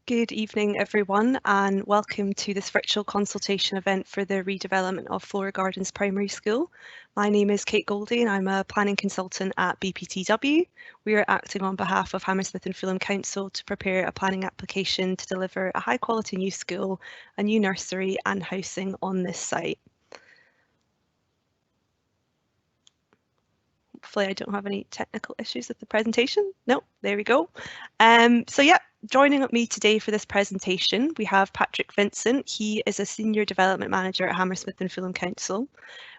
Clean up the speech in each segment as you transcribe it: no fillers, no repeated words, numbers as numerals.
Good evening, everyone, and welcome to this virtual consultation event for the redevelopment of Flora Gardens Primary School. My name is Kate Goldie and I'm a planning consultant at BPTW. We are acting on behalf of Hammersmith and Fulham Council to prepare a planning application to deliver a high quality new school, a new nursery and housing on this site. Hopefully I don't have any technical issues with the presentation. No, there we go. Joining me today for this presentation, we have Patrick Vincent. He is a Senior Development Manager at Hammersmith and Fulham Council.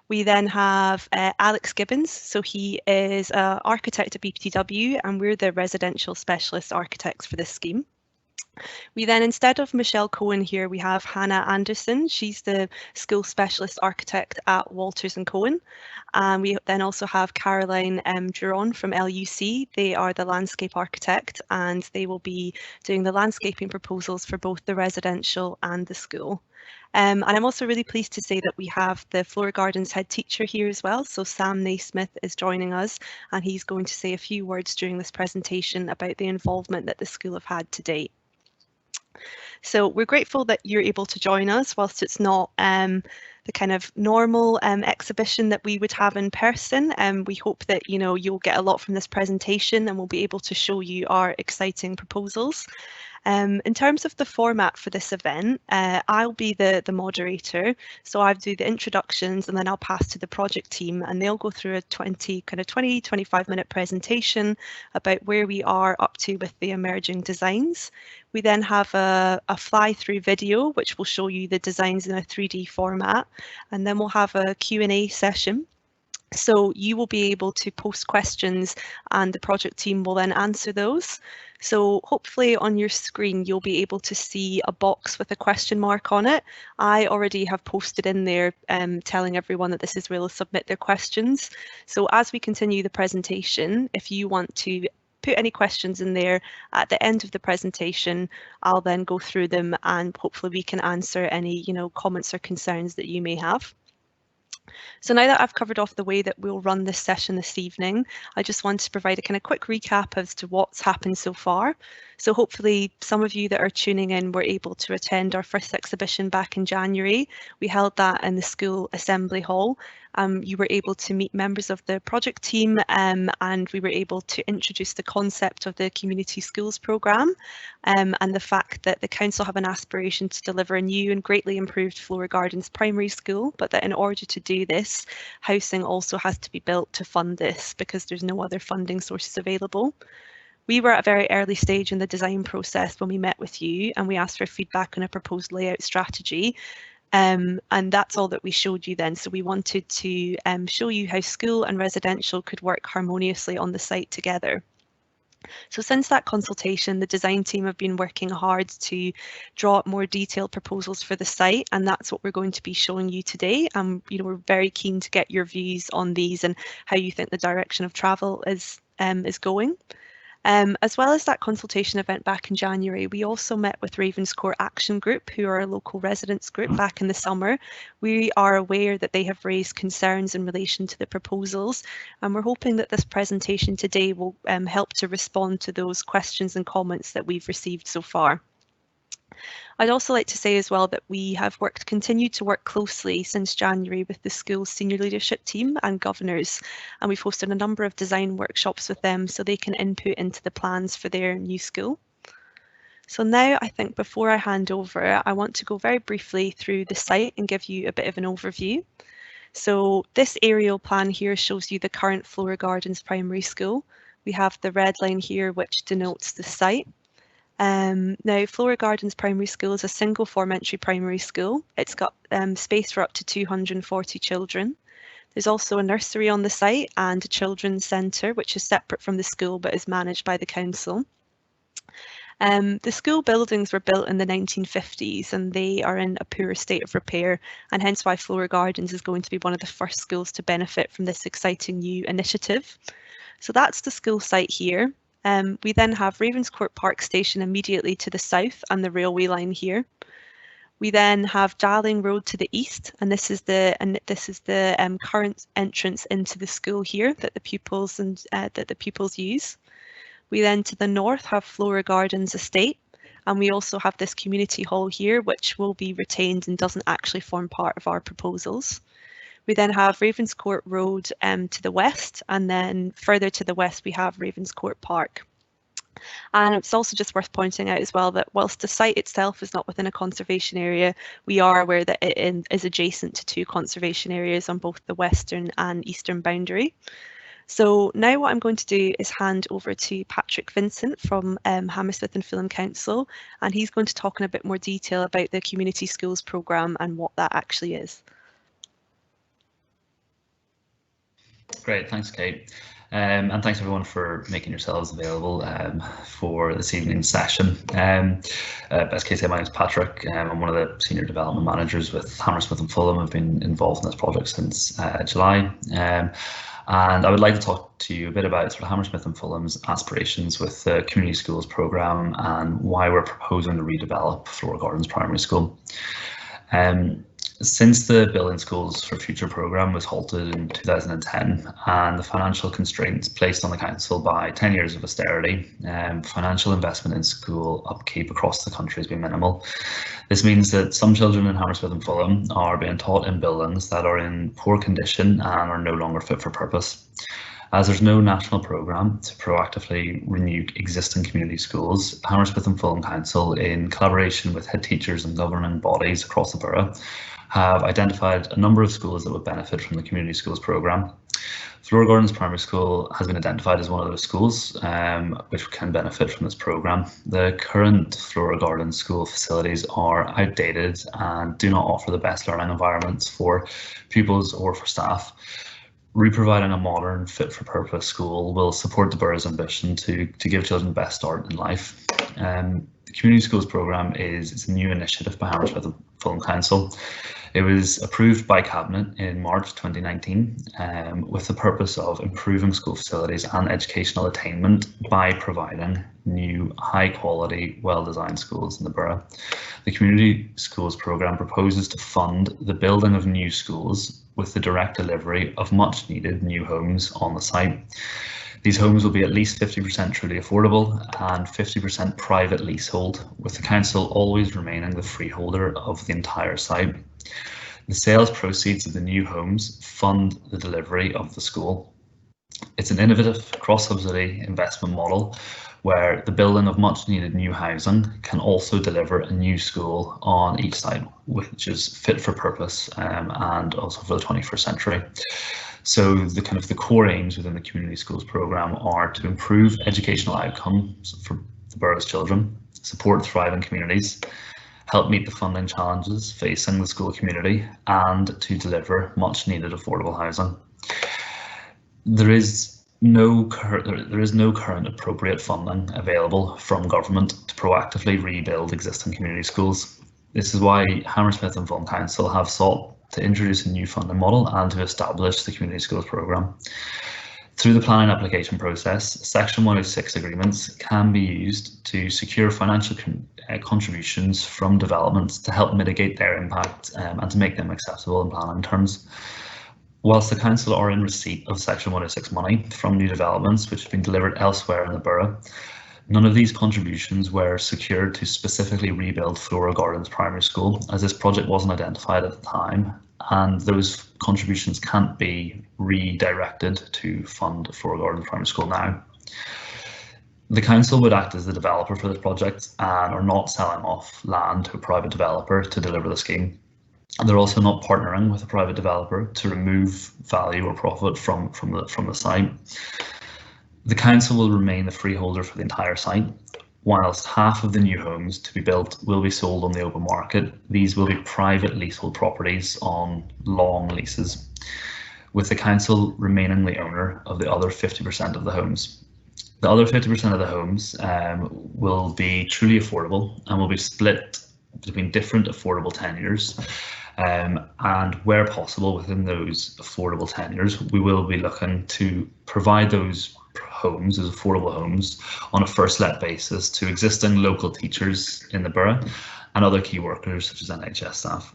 We then have Alex Gibbons. So he is an architect at BPTW and we're the residential specialist architects for this scheme. We then, instead of Michelle Cohen here, we have Hannah Anderson. She's the school specialist architect at Walters & Cohen. And we then also have Caroline Duron from LUC. They are the landscape architect and they will be doing the landscaping proposals for both the residential and the school. And I'm also really pleased to say that we have the Flora Gardens head teacher here as well. So Sumne Smith is joining us and he's going to say a few words during this presentation about the involvement that the school have had to date. So we're grateful that you're able to join us whilst it's not the kind of normal exhibition that we would have in person. We hope that you'll get a lot from this presentation and we'll be able to show you our exciting proposals. In terms of the format for this event, I'll be the moderator. So I'll do the introductions and then I'll pass to the project team and they'll go through a 25-minute presentation about where we are up to with the emerging designs. We then have a fly-through video which will show you the designs in a 3D format, and then we'll have a Q&A session. So you will be able to post questions and the project team will then answer those. So hopefully on your screen you'll be able to see a box with a question mark on it. I already have posted in there telling everyone that this is where they'll submit their questions. So as we continue the presentation, if you want to put any questions in there at the end of the presentation, I'll then go through them and hopefully we can answer any comments or concerns that you may have. So now that I've covered off the way that we'll run this session this evening, I just want to provide a kind of quick recap as to what's happened so far. So hopefully some of you that are tuning in were able to attend our first exhibition back in January. We held that in the school assembly hall. You were able to meet members of the project team and we were able to introduce the concept of the community schools programme and the fact that the council have an aspiration to deliver a new and greatly improved Flora Gardens primary school, but that in order to do this, housing also has to be built to fund this because there's no other funding sources available. We were at a very early stage in the design process when we met with you and we asked for feedback on a proposed layout strategy. And that's all that we showed you then. So we wanted to show you how school and residential could work harmoniously on the site together. So since that consultation, the design team have been working hard to draw up more detailed proposals for the site, and that's what we're going to be showing you today. We're very keen to get your views on these and how you think the direction of travel is going. As well as that consultation event back in January, we also met with Ravenscourt Action Group, who are a local residents group, back in the summer. We are aware that they have raised concerns in relation to the proposals, and we're hoping that this presentation today will help to respond to those questions and comments that we've received so far. I'd also like to say as well that we have continued to work closely since January with the school's senior leadership team and governors, and we've hosted a number of design workshops with them so they can input into the plans for their new school. So now I think before I hand over, I want to go very briefly through the site and give you a bit of an overview. So this aerial plan here shows you the current Flora Gardens primary school. We have the red line here which denotes the site. Now, Flora Gardens Primary School is a single form entry primary school. It's got space for up to 240 children. There's also a nursery on the site and a children's centre, which is separate from the school but is managed by the council. The school buildings were built in the 1950s and they are in a poor state of repair, and hence why Flora Gardens is going to be one of the first schools to benefit from this exciting new initiative. So that's the school site here. We then have Ravenscourt Park Station immediately to the south and the railway line here. We then have Darling Road to the east, and this is the current entrance into the school here that the pupils use. We then to the north have Flora Gardens Estate, And we also have this community hall here, which will be retained and doesn't actually form part of our proposals. We then have Ravenscourt Road to the west, and then further to the west we have Ravenscourt Park. And it's also just worth pointing out as well that whilst the site itself is not within a conservation area, we are aware that it is adjacent to 2 conservation areas on both the western and eastern boundary. So now what I'm going to do is hand over to Patrick Vincent from Hammersmith and Fulham Council, and he's going to talk in a bit more detail about the Community Schools programme and what that actually is. Great, thanks Kate. And thanks everyone for making yourselves available for this evening's session. As Kate said, my name is Patrick. I'm one of the senior development managers with Hammersmith and Fulham. I've been involved in this project since July. And I would like to talk to you a bit about sort of Hammersmith and Fulham's aspirations with the Community Schools programme and why we're proposing to redevelop Flora Gardens Primary School. Since the Building Schools for Future programme was halted in 2010 and the financial constraints placed on the council by 10 years of austerity, financial investment in school upkeep across the country has been minimal. This means that some children in Hammersmith and Fulham are being taught in buildings that are in poor condition and are no longer fit for purpose. As there's no national programme to proactively renew existing community schools, Hammersmith and Fulham Council, in collaboration with head teachers and governing bodies across the borough, have identified a number of schools that would benefit from the Community Schools programme. Flora Gardens Primary School has been identified as one of those schools which can benefit from this programme. The current Flora Gardens school facilities are outdated and do not offer the best learning environments for pupils or for staff. Re-providing a modern, fit-for-purpose school will support the borough's ambition to give children the best start in life. The Community Schools programme is a new initiative by Hammersmith and Fulham Council. It was approved by Cabinet in March 2019 with the purpose of improving school facilities and educational attainment by providing new, high-quality, well-designed schools in the borough. The Community Schools programme proposes to fund the building of new schools with the direct delivery of much-needed new homes on the site. These homes will be at least 50% truly affordable and 50% private leasehold, with the council always remaining the freeholder of the entire site. The sales proceeds of the new homes fund the delivery of the school. It's an innovative cross-subsidy investment model where the building of much needed new housing can also deliver a new school on each site, which is fit for purpose and also for the 21st century. So the core aims within the Community Schools programme are to improve educational outcomes for the borough's children, support thriving communities, help meet the funding challenges facing the school community, and to deliver much needed affordable housing. There is no current appropriate funding available from government to proactively rebuild existing community schools. This is why Hammersmith and Fulham Council have sought to introduce a new funding model and to establish the Community Schools programme. Through the planning application process, Section 106 agreements can be used to secure financial contributions from developments to help mitigate their impact and to make them acceptable in planning terms. Whilst the council are in receipt of Section 106 money from new developments which have been delivered elsewhere in the borough, none of these contributions were secured to specifically rebuild Flora Gardens Primary School, as this project wasn't identified at the time, and those contributions can't be redirected to fund Flora Gardens Primary School now. The council would act as the developer for this project and are not selling off land to a private developer to deliver the scheme. And they're also not partnering with a private developer to remove value or profit from the site. The council will remain the freeholder for the entire site. Whilst half of the new homes to be built will be sold on the open market, these will be private leasehold properties on long leases, with the council remaining the owner of the other 50% of the homes. The other 50% of the homes will be truly affordable and will be split between different affordable tenures. And where possible within those affordable tenures, we will be looking to provide those homes as affordable homes on a first let basis to existing local teachers in the borough and other key workers such as NHS staff.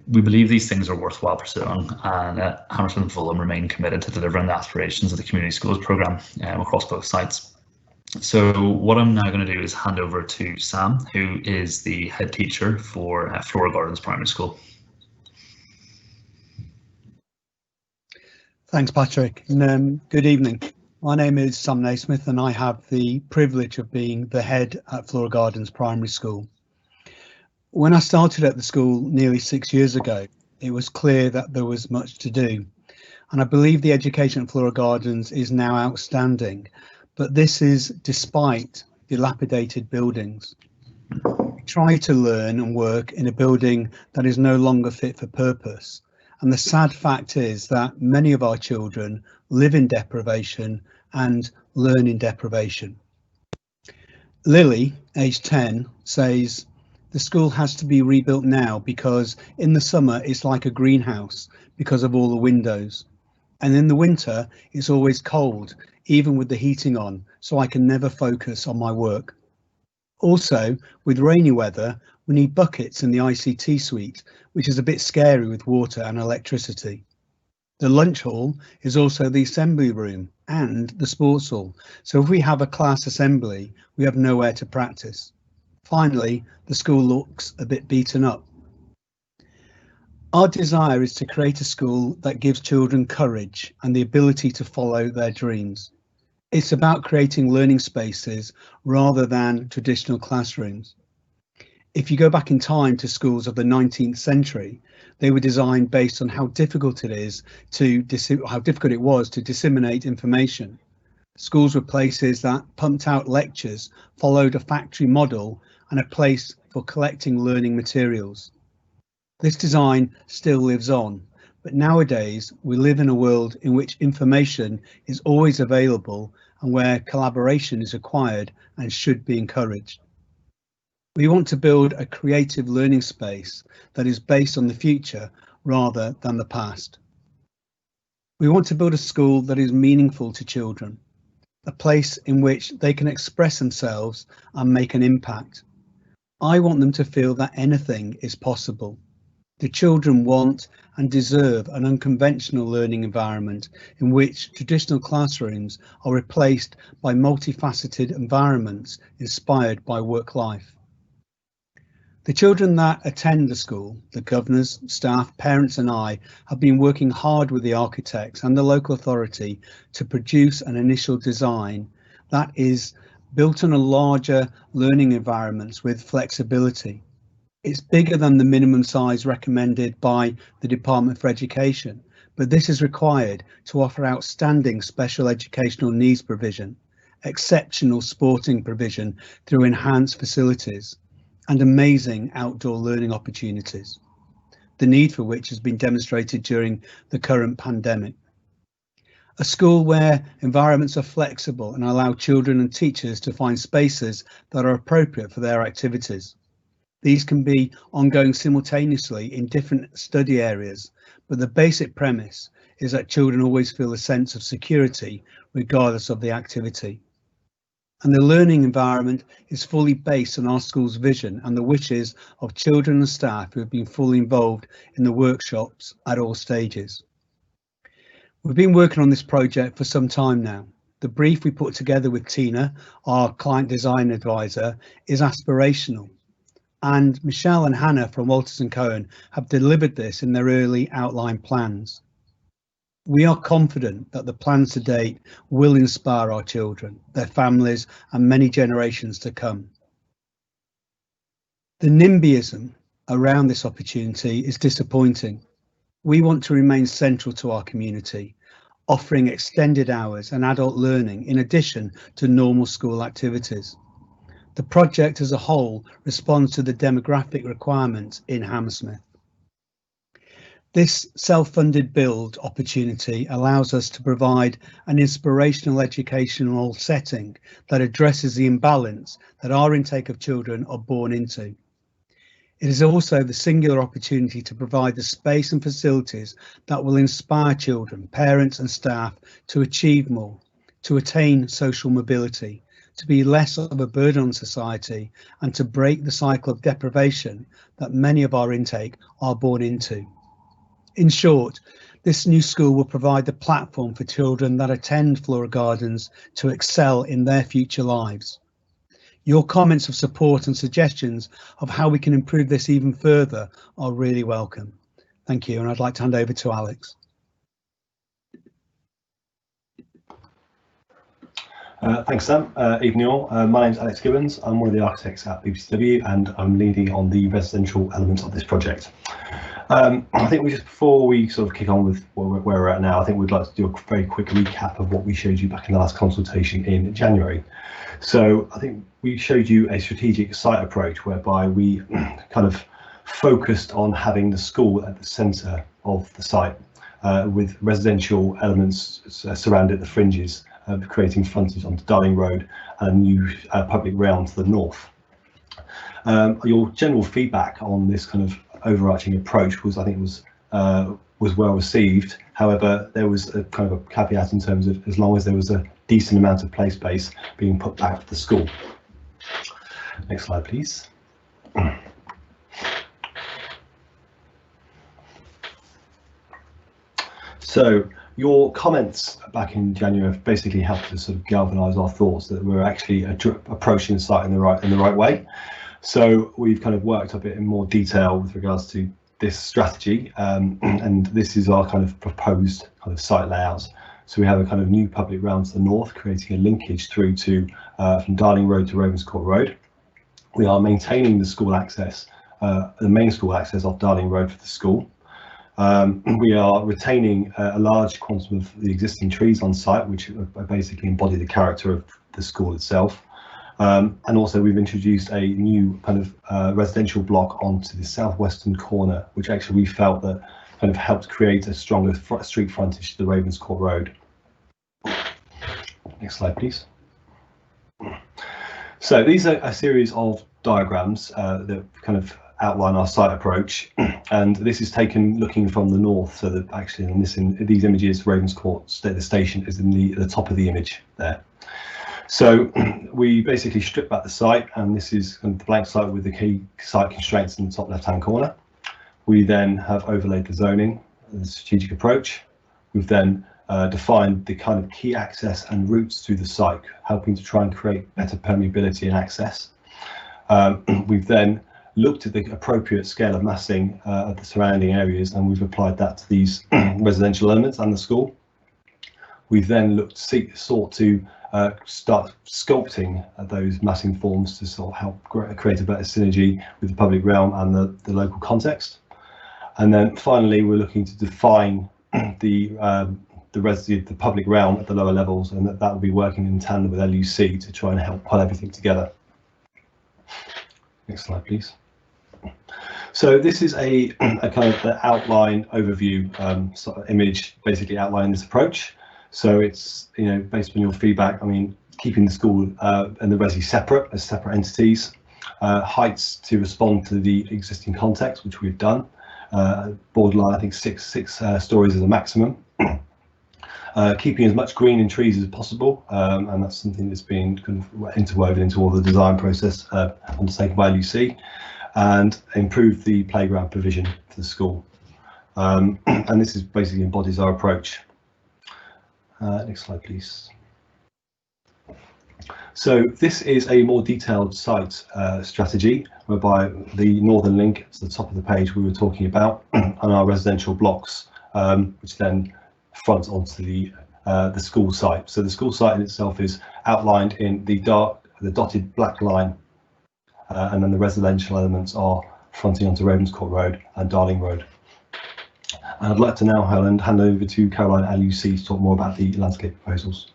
We believe these things are worthwhile pursuing, and Hammersmith and Fulham remain committed to delivering the aspirations of the Community Schools programme across both sites. So what I'm now going to do is hand over to Sam, who is the head teacher for Flora Gardens Primary School. Thanks, Patrick, and good evening. My name is Sumne Smith and I have the privilege of being the head at Flora Gardens Primary School. When I started at the school nearly 6 years ago, it was clear that there was much to do, and I believe the education at Flora Gardens is now outstanding, but this is despite dilapidated buildings. We try to learn and work in a building that is no longer fit for purpose. And the sad fact is that many of our children live in deprivation and learn in deprivation. Lily, aged 10, says, "The school has to be rebuilt now because in the summer it's like a greenhouse because of all the windows. And in the winter it's always cold, even with the heating on, so I can never focus on my work. Also, with rainy weather, we need buckets in the ICT suite, which is a bit scary with water and electricity. The lunch hall is also the assembly room and the sports hall, so if we have a class assembly, we have nowhere to practice. Finally, the school looks a bit beaten up." Our desire is to create a school that gives children courage and the ability to follow their dreams. It's about creating learning spaces rather than traditional classrooms. If you go back in time to schools of the 19th century, they were designed based on how difficult it was to disseminate information. Schools were places that pumped out lectures, followed a factory model, and a place for collecting learning materials. This design still lives on, but nowadays we live in a world in which information is always available and where collaboration is required and should be encouraged. We want to build a creative learning space that is based on the future rather than the past. We want to build a school that is meaningful to children, a place in which they can express themselves and make an impact. I want them to feel that anything is possible. The children want and deserve an unconventional learning environment in which traditional classrooms are replaced by multifaceted environments inspired by work life. The children that attend the school, the governors, staff, parents and I have been working hard with the architects and the local authority to produce an initial design that is built on a larger learning environments with flexibility. It's bigger than the minimum size recommended by the Department for Education, but this is required to offer outstanding special educational needs provision, exceptional sporting provision through enhanced facilities, and amazing outdoor learning opportunities, the need for which has been demonstrated during the current pandemic. A school where environments are flexible and allow children and teachers to find spaces that are appropriate for their activities. These can be ongoing simultaneously in different study areas, but the basic premise is that children always feel a sense of security regardless of the activity. And the learning environment is fully based on our school's vision and the wishes of children and staff who have been fully involved in the workshops at all stages. We've been working on this project for some time now. The brief we put together with Tina, our client design advisor, is aspirational. And Michelle and Hannah from Walters & Cohen have delivered this in their early outline plans. We are confident that the plans to date will inspire our children, their families and many generations to come. The NIMBYism around this opportunity is disappointing. We want to remain central to our community, offering extended hours and adult learning in addition to normal school activities. The project as a whole responds to the demographic requirements in Hammersmith. This self-funded build opportunity allows us to provide an inspirational educational setting that addresses the imbalance that our intake of children are born into. It is also the singular opportunity to provide the space and facilities that will inspire children, parents and staff to achieve more, to attain social mobility, to be less of a burden on society and to break the cycle of deprivation that many of our intake are born into. In short, This new school will provide the platform for children that attend Flora Gardens to excel in their future lives. Your comments of support and suggestions of how we can improve this even further are really welcome. Thank you, and I'd like to hand over to Alex. Thanks, Sam. Evening all. My name's Alex Gibbons. I'm one of the architects at BPCW, and I'm leading on the residential elements of this project. I think just before we sort of kick on with where we're at now, I think we'd like to do a very quick recap of what we showed you back in the last consultation in January. So I think we showed you a strategic site approach whereby we kind of focused on having the school at the centre of the site, with residential elements surrounded the fringes, creating frontage onto Darling Road and a new public realm to the north. Your general feedback on this kind of overarching approach was, I think, was well received. However, there was a kind of a caveat in terms of as long as there was a decent amount of play space being put back to the school. Next slide, please. So your comments back in January have basically helped to sort of galvanise our thoughts that we're actually approaching the site in the right way. So we've kind of worked a bit in more detail with regards to this strategy, and this is our kind of proposed kind of site layout. So we have a kind of new public realm to the north, creating a linkage through to from Darling Road to Ravenscourt Road. We are maintaining the school access, the main school access off Darling Road for the school. We are retaining a large quantum of the existing trees on site, which basically embody the character of the school itself. And also we've introduced a new kind of residential block onto the southwestern corner, which actually we felt that kind of helped create a stronger street frontage to the Ravenscourt Road. Next slide, please. So these are a series of diagrams that kind of outline our site approach, and this is taken looking from the north, so that actually in these images Ravenscourt the station is in the top of the image there. So we basically strip back the site, and this is the blank site with the key site constraints in the top left hand corner. We then have overlaid the zoning, the strategic approach. We've then defined the kind of key access and routes to the site, helping to try and create better permeability and access. We've then looked at the appropriate scale of massing of the surrounding areas, and we've applied that to these residential elements and the school. We've then sought to start sculpting those massing forms to sort of help create a better synergy with the public realm and the local context. And then finally, we're looking to define the public realm at the lower levels, and that will be working in tandem with LUC to try and help pull everything together. Next slide, please. So this is a kind of the outline overview sort of image, basically outlining this approach. So it's, you know, based on your feedback, I mean, keeping the school and the resi separate as separate entities, heights to respond to the existing context, which we've done. Borderline, I think six stories is a maximum. Keeping as much green and trees as possible, and that's something that's been kind of interwoven into all the design process undertaken by LUC, and improve the playground provision for the school. And this is basically embodies our approach. Next slide, please. So this is a more detailed site strategy, whereby the northern link to the top of the page we were talking about, and our residential blocks, which then front onto the school site. So the school site in itself is outlined in the dotted black line, and then the residential elements are fronting onto Ravenscourt Road and Darling Road. And I'd like to now hand over to Caroline at LUC to talk more about the landscape proposals.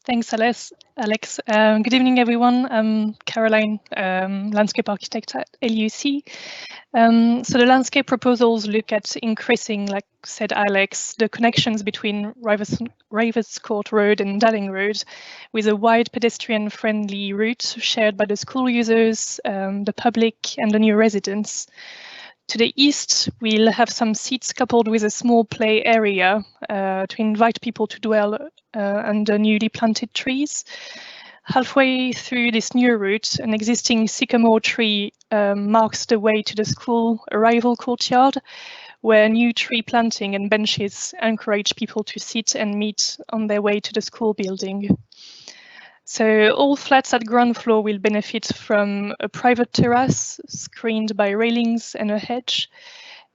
Thanks, Alex. Good evening, everyone. I'm Caroline, landscape architect at LUC. So the landscape proposals look at increasing, like said Alex, the connections between Ravenscourt Road and Darling Road with a wide pedestrian-friendly route shared by the school users, the public and the new residents. To the east, we'll have some seats coupled with a small play area to invite people to dwell under newly planted trees. Halfway through this new route, an existing sycamore tree marks the way to the school Arrival Courtyard, where new tree planting and benches encourage people to sit and meet on their way to the school building. So all flats at ground floor will benefit from a private terrace screened by railings and a hedge,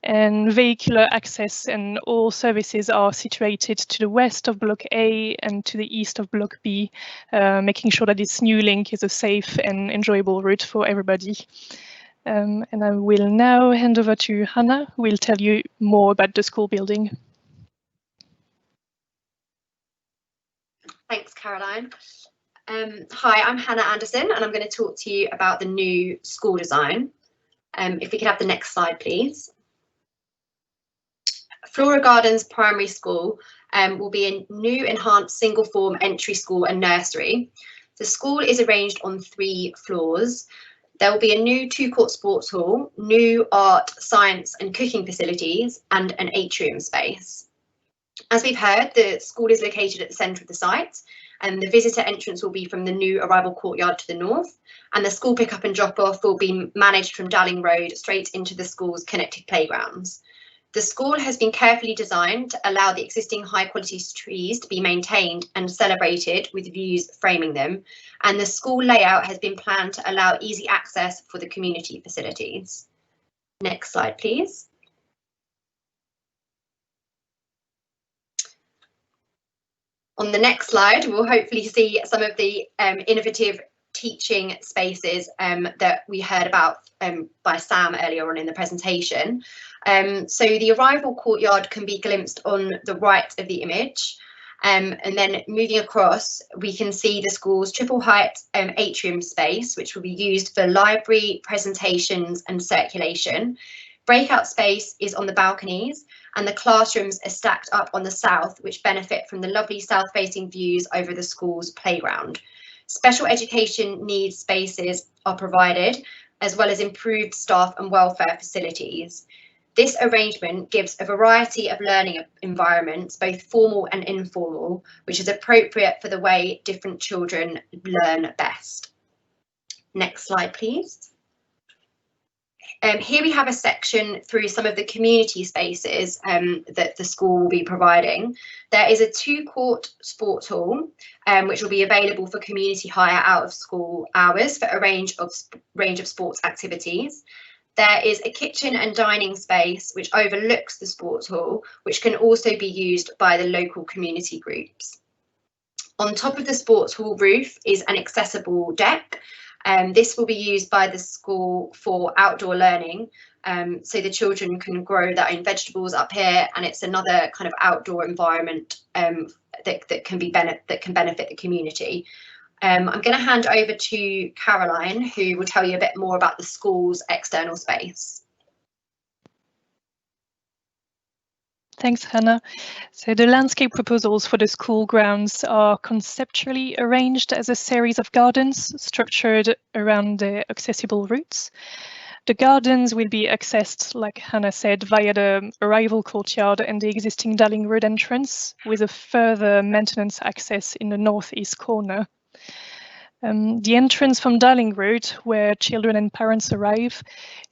and vehicular access and all services are situated to the west of Block A and to the east of Block B, making sure that this new link is a safe and enjoyable route for everybody. And I will now hand over to Hannah, who will tell you more about the school building. Thanks, Caroline. Hi, I'm Hannah Anderson, and I'm going to talk to you about the new school design. If we could have the next slide, please. Flora Gardens Primary School will be a new enhanced single form entry school and nursery. The school is arranged on 3 floors. There will be a new 2-court sports hall, new art, science and cooking facilities, and an atrium space. As we've heard, the school is located at the centre of the site, and the visitor entrance will be from the new Arrival Courtyard to the north, and the school pickup and drop-off will be managed from Dalling Road straight into the school's connected playgrounds. The school has been carefully designed to allow the existing high-quality trees to be maintained and celebrated with views framing them, and the school layout has been planned to allow easy access for the community facilities. Next slide, please. On the next slide, we'll hopefully see some of the innovative teaching spaces that we heard about by Sam earlier on in the presentation. So the Arrival Courtyard can be glimpsed on the right of the image, and then moving across we can see the school's triple height atrium space, which will be used for library, presentations and circulation. Breakout space is on the balconies, and the classrooms are stacked up on the south, which benefit from the lovely south facing views over the school's playground. Special education needs spaces are provided, as well as improved staff and welfare facilities. This arrangement gives a variety of learning environments, both formal and informal, which is appropriate for the way different children learn best. Next slide, please. Here we have a section through some of the community spaces that the school will be providing. There is a 2-court sports hall, which will be available for community hire out of school hours for a range of sports activities. There is a kitchen and dining space which overlooks the sports hall, which can also be used by the local community groups. On top of the sports hall roof is an accessible deck. This will be used by the school for outdoor learning, so the children can grow their own vegetables up here, and it's another kind of outdoor environment that can benefit the community. I'm going to hand over to Caroline, who will tell you a bit more about the school's external space. Thanks, Hannah. So the landscape proposals for the school grounds are conceptually arranged as a series of gardens structured around the accessible routes. The gardens will be accessed, like Hannah said, via the Arrival Courtyard and the existing Dalling Road entrance, with a further maintenance access in the northeast corner. The entrance from Dalling Road, where children and parents arrive,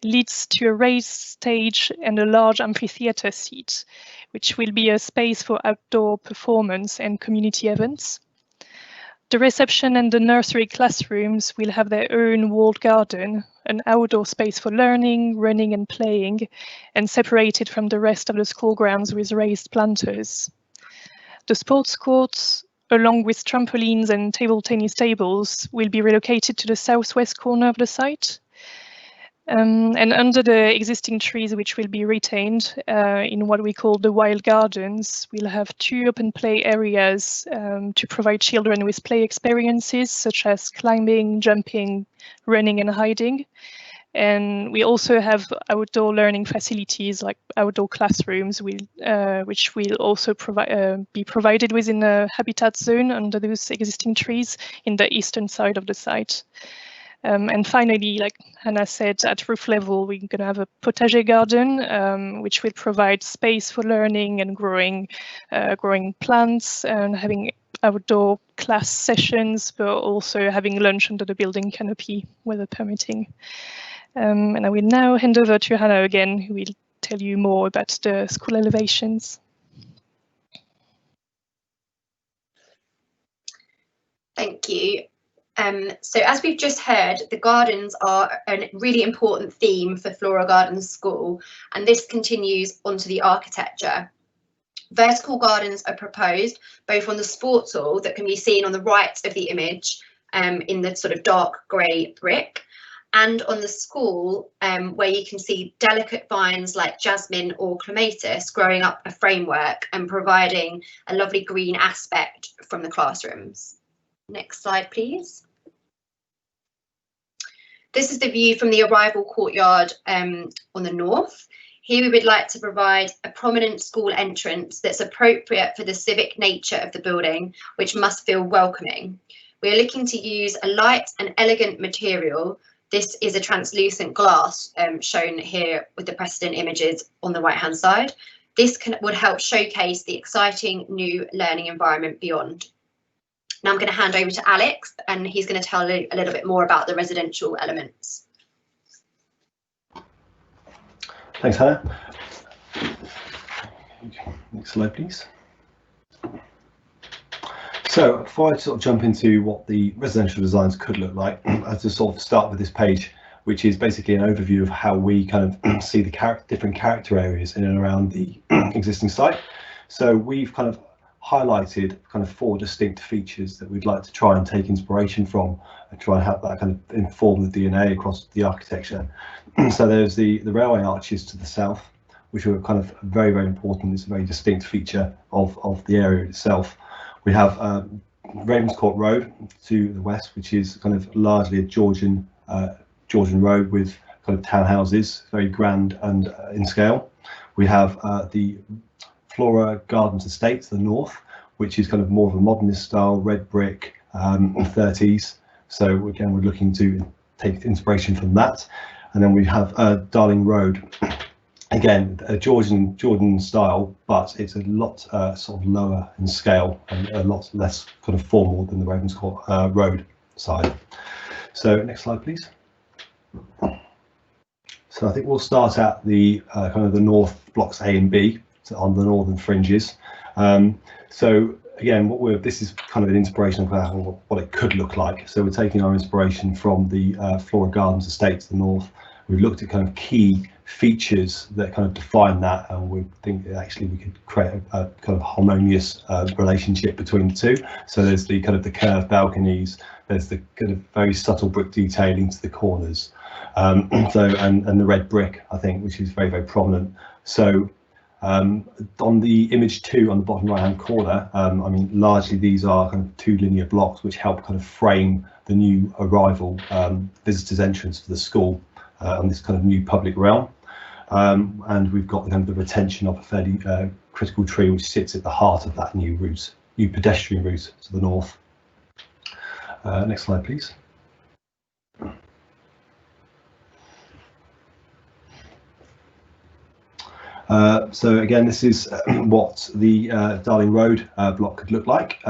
leads to a raised stage and a large amphitheatre seat, which will be a space for outdoor performance and community events. The reception and the nursery classrooms will have their own walled garden, an outdoor space for learning, running and playing, and separated from the rest of the school grounds with raised planters. The sports courts, along with trampolines and table tennis tables, will be relocated to the southwest corner of the site. And under the existing trees, which will be retained in what we call the wild gardens, we'll have 2 open play areas to provide children with play experiences such as climbing, jumping, running and hiding. And we also have outdoor learning facilities like outdoor classrooms, which will also be provided within a habitat zone under those existing trees in the eastern side of the site. And finally, like Hannah said, at roof level, we're going to have a potager garden, which will provide space for learning and growing plants and having outdoor class sessions, but also having lunch under the building canopy, weather permitting. And I will now hand over to Hannah again, who will tell you more about the school elevations. Thank you. So as we've just heard, the gardens are a really important theme for Flora Gardens School, and this continues onto the architecture. Vertical gardens are proposed both on the sports hall that can be seen on the right of the image in the sort of dark grey brick, and on the school where you can see delicate vines like jasmine or clematis growing up a framework and providing a lovely green aspect from the classrooms. Next slide, please. This is the view from the Arrival Courtyard on the north. Here we would like to provide a prominent school entrance that's appropriate for the civic nature of the building, which must feel welcoming. We're looking to use a light and elegant material. This is a translucent glass shown here with the precedent images on the right-hand side. This would help showcase the exciting new learning environment beyond. Now I'm going to hand over to Alex, and he's going to tell a little bit more about the residential elements. Thanks, Hannah. Next slide, please. So before I sort of jump into what the residential designs could look like, I have to sort of start with this page, which is basically an overview of how we kind of see the different character areas in and around the existing site. So we've kind of highlighted kind of 4 distinct features that we'd like to try and take inspiration from and try and have that kind of inform the DNA across the architecture. So there's the railway arches to the south, which are kind of very, very important. It's a very distinct feature of the area itself. We have Ravenscourt Road to the west, which is kind of largely a Georgian road with kind of townhouses, very grand and in scale. We have the Flora Gardens Estate to the north, which is kind of more of a modernist style, red brick, 30s. So again, we're looking to take inspiration from that. And then we have Darling Road, again, a Georgian style, but it's a lot sort of lower in scale and a lot less kind of formal than the Ravenscourt Road side. So next slide, please. So I think we'll start at the kind of the north blocks A and B on the Northern Fringes. So again, this is kind of an inspiration of what it could look like. So we're taking our inspiration from the Flora Gardens Estate to the north. We've looked at kind of key features that kind of define that, and we think that actually we could create a kind of harmonious relationship between the two. So there's the kind of the curved balconies, there's the kind of very subtle brick detailing to the corners, and the red brick, I think, which is very, very prominent. So on the image 2 on the bottom right hand corner, I mean, largely these are kind of 2 linear blocks which help kind of frame the new arrival visitors entrance for the school on this kind of new public realm. And we've got kind of the retention of a fairly critical tree which sits at the heart of that new pedestrian route to the north. Next slide, please. So again, this is what the Darling Road block could look like.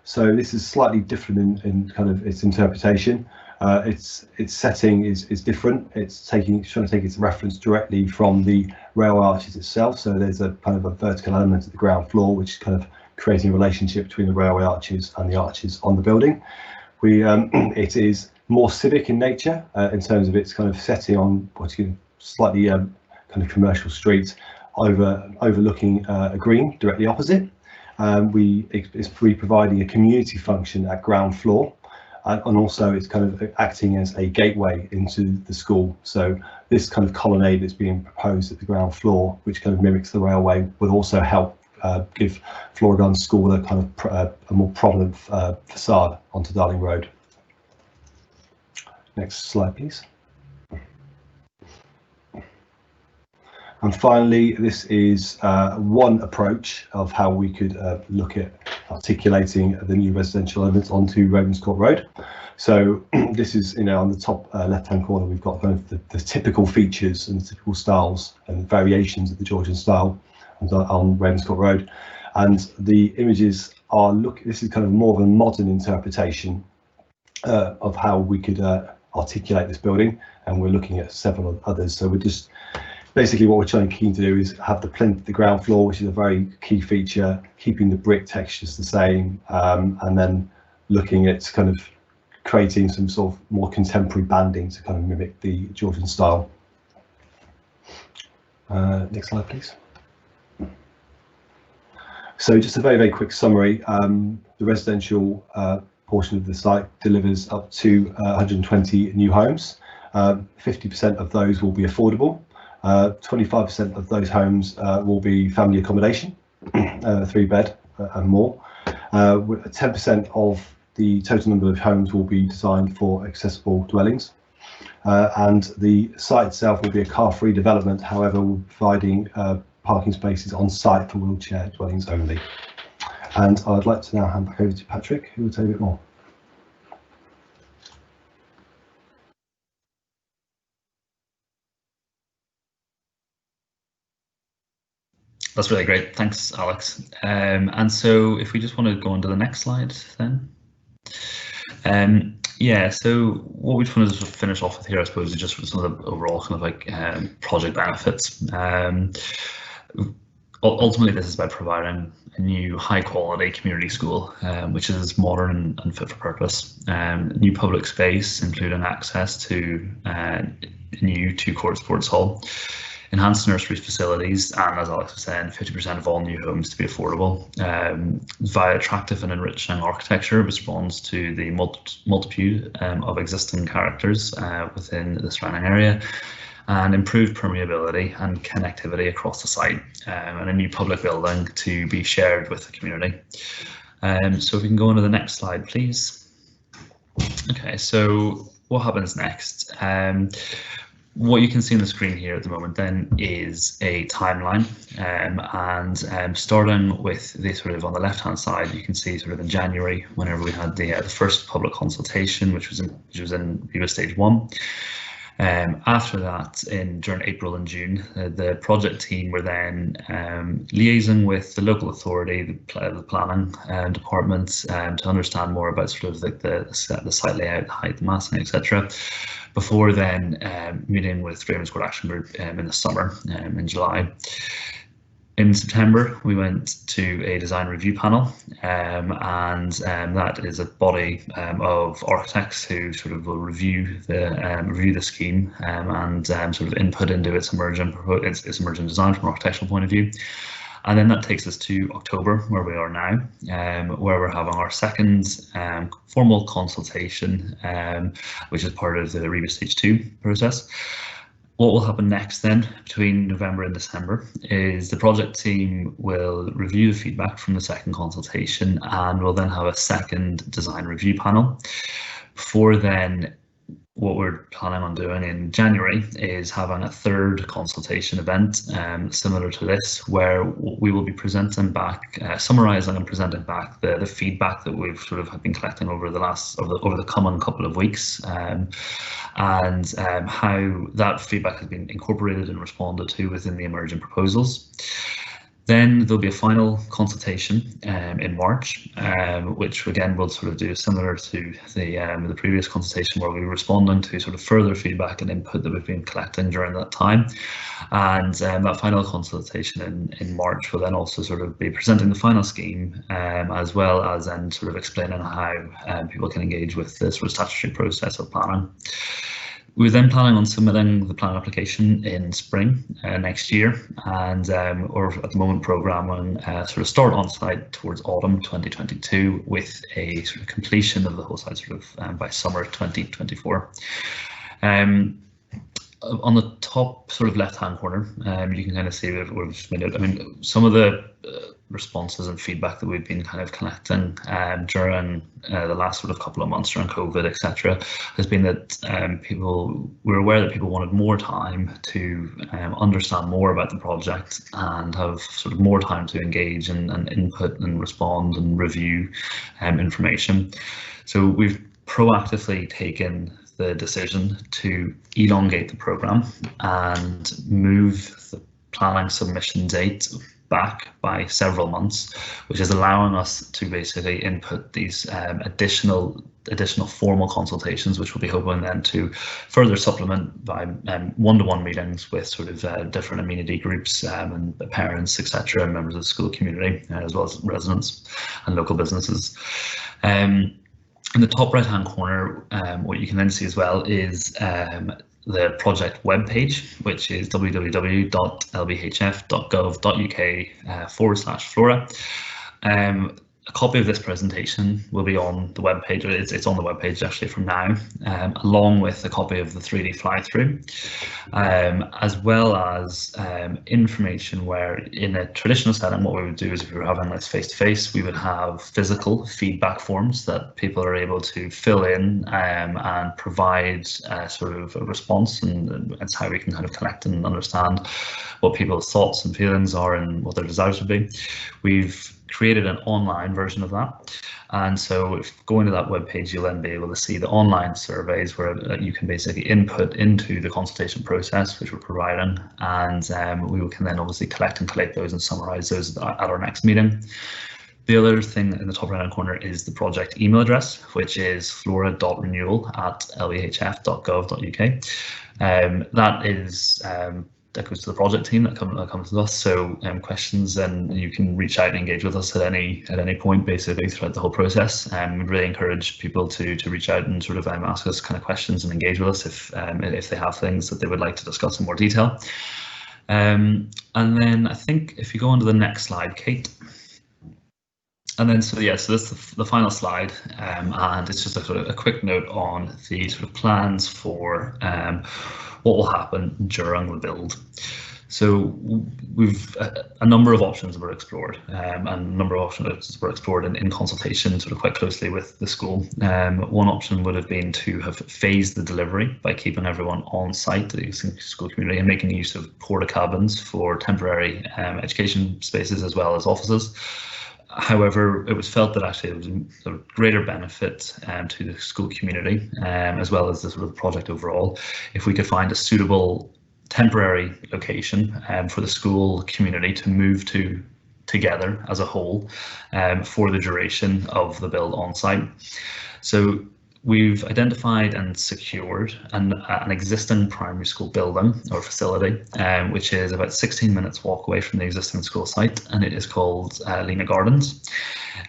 So this is slightly different in kind of its interpretation. Its setting is different. It's trying to take its reference directly from the railway arches itself. So there's a kind of a vertical element at the ground floor, which is kind of creating a relationship between the railway arches and the arches on the building. It is more civic in nature in terms of its kind of setting on what's slightly kind of commercial street overlooking a green directly opposite. It's providing a community function at ground floor, and also it's kind of acting as a gateway into the school. So this kind of colonnade that's being proposed at the ground floor, which kind of mimics the railway, would also help give Flora Gardens School a kind of a more prominent facade onto Darling Road. Next slide, please. And finally, this is one approach of how we could look at articulating the new residential elements onto Ravenscourt Road. So this is, on the top left-hand corner, we've got kind of the typical features and the typical styles and variations of the Georgian style on Ravenscourt Road. And the images are this is kind of more of a modern interpretation of how we could articulate this building, and we're looking at several others. So we're just basically what we're keen to do is have the plinth, the ground floor, which is a very key feature, keeping the brick textures the same, and then looking at kind of creating some sort of more contemporary banding to kind of mimic the Georgian style. Next slide, please. So just a very, very quick summary. The residential portion of the site delivers up to 120 new homes. 50% of those will be affordable. 25% of those homes will be family accommodation, 3-bed and more. 10% of the total number of homes will be designed for accessible dwellings. And the site itself will be a car-free development, however, we're providing parking spaces on site for wheelchair dwellings only. And I'd like to now hand back over to Patrick, who will tell you a bit more. That's really great. Thanks, Alex. And so if we just want to go on to the next slide then. Yeah, so what we just want to finish off with here, I suppose, is just some of the overall kind of like project benefits. Ultimately, this is about providing a new high-quality community school, which is modern and fit for purpose. New public space, including access to a new 2-court sports hall, enhanced nursery facilities, and as Alex was saying, 50% of all new homes to be affordable via attractive and enriching architecture. Responds to the multitude of existing characters within the surrounding area, and improved permeability and connectivity across the site, and a new public building to be shared with the community. So if we can go on to the next slide, please. Okay, so what happens next? What you can see on the screen here at the moment then is a timeline, and starting with the sort of on the left hand side, you can see sort of in January, whenever we had the first public consultation, which was in Viva Stage 1. After that, during April and June, the project team were then liaising with the local authority, the planning department, to understand more about sort of like the site layout, the height, the massing, etc. Before then meeting with Ravenscourt Action Group in the summer, in July. In September, we went to a design review panel, and that is a body of architects who sort of will review the scheme and sort of input into its emerging design from an architectural point of view. And then that takes us to October, where we are now, where we're having our second formal consultation, which is part of the Reba Stage 2 process. What will happen next then, between November and December, is the project team will review the feedback from the second consultation, and we'll then have a second design review panel. Before then, what we're planning on doing in January is having a third consultation event, similar to this, where we will be presenting back, summarising and presenting back the feedback that we've sort of been collecting over the coming couple of weeks, and how that feedback has been incorporated and responded to within the emerging proposals. Then there'll be a final consultation in March, which again will sort of do similar to the previous consultation, where we'll be responding to sort of further feedback and input that we've been collecting during that time. And that final consultation in March will then also sort of be presenting the final scheme, as well as then sort of explaining how people can engage with the sort of statutory process of planning. We're then planning on submitting the plan application in spring next year, and or at the moment programming sort of start on site towards autumn 2022, with a sort of completion of the whole site sort of by summer 2024. On the top sort of left hand corner, you can kind of see that we've made it. I mean, some of the responses and feedback that we've been kind of collecting during the last sort of couple of months during COVID, etc., has been that we're aware that people wanted more time to understand more about the project and have sort of more time to engage and input and respond and review information. So we've proactively taken the decision to elongate the programme and move the planning submission date back by several months, which is allowing us to basically input these additional formal consultations, which we'll be hoping then to further supplement by one-to-one meetings with sort of different amenity groups and parents, etc., and members of the school community, as well as residents and local businesses. In the top right hand corner, what you can then see as well is the project webpage, which is www.lbhf.gov.uk/Flora. A copy of this presentation will be on the webpage, or it's on the webpage actually from now, along with a copy of the 3D fly-through, as well as information where in a traditional setting, what we would do is if we were having this face-to-face, we would have physical feedback forms that people are able to fill in and provide sort of a response, and that's how we can kind of collect and understand what people's thoughts and feelings are and what their desires would be. We've created an online version of that, and so if going to that webpage, you'll then be able to see the online surveys where you can basically input into the consultation process, which we're providing, and we can then obviously collect and collate those and summarise those at our next meeting. The other thing in the top right hand corner is the project email address, which is flora.renewal@lbhf.gov.uk. That goes to the project team that comes to us. So questions, then you can reach out and engage with us at any point, basically throughout the whole process. We really encourage people to reach out and sort of ask us kind of questions and engage with us if they have things that they would like to discuss in more detail. And then I think if you go on to the next slide, Kate. And then so this is the final slide, and it's just a sort of a quick note on the sort of plans for what will happen during the build. So we've a number of options were explored, and a number of options were explored in consultation sort of quite closely with the school. One option would have been to have phased the delivery by keeping everyone on site, the school community, and making use of porta cabins for temporary education spaces as well as offices. However, it was felt that actually it was a greater benefit to the school community, as well as the sort of project overall, if we could find a suitable temporary location for the school community to move to together as a whole for the duration of the build on site. So we've identified and secured an existing primary school building or facility, which is about 16 minutes walk away from the existing school site, and it is called Lena Gardens.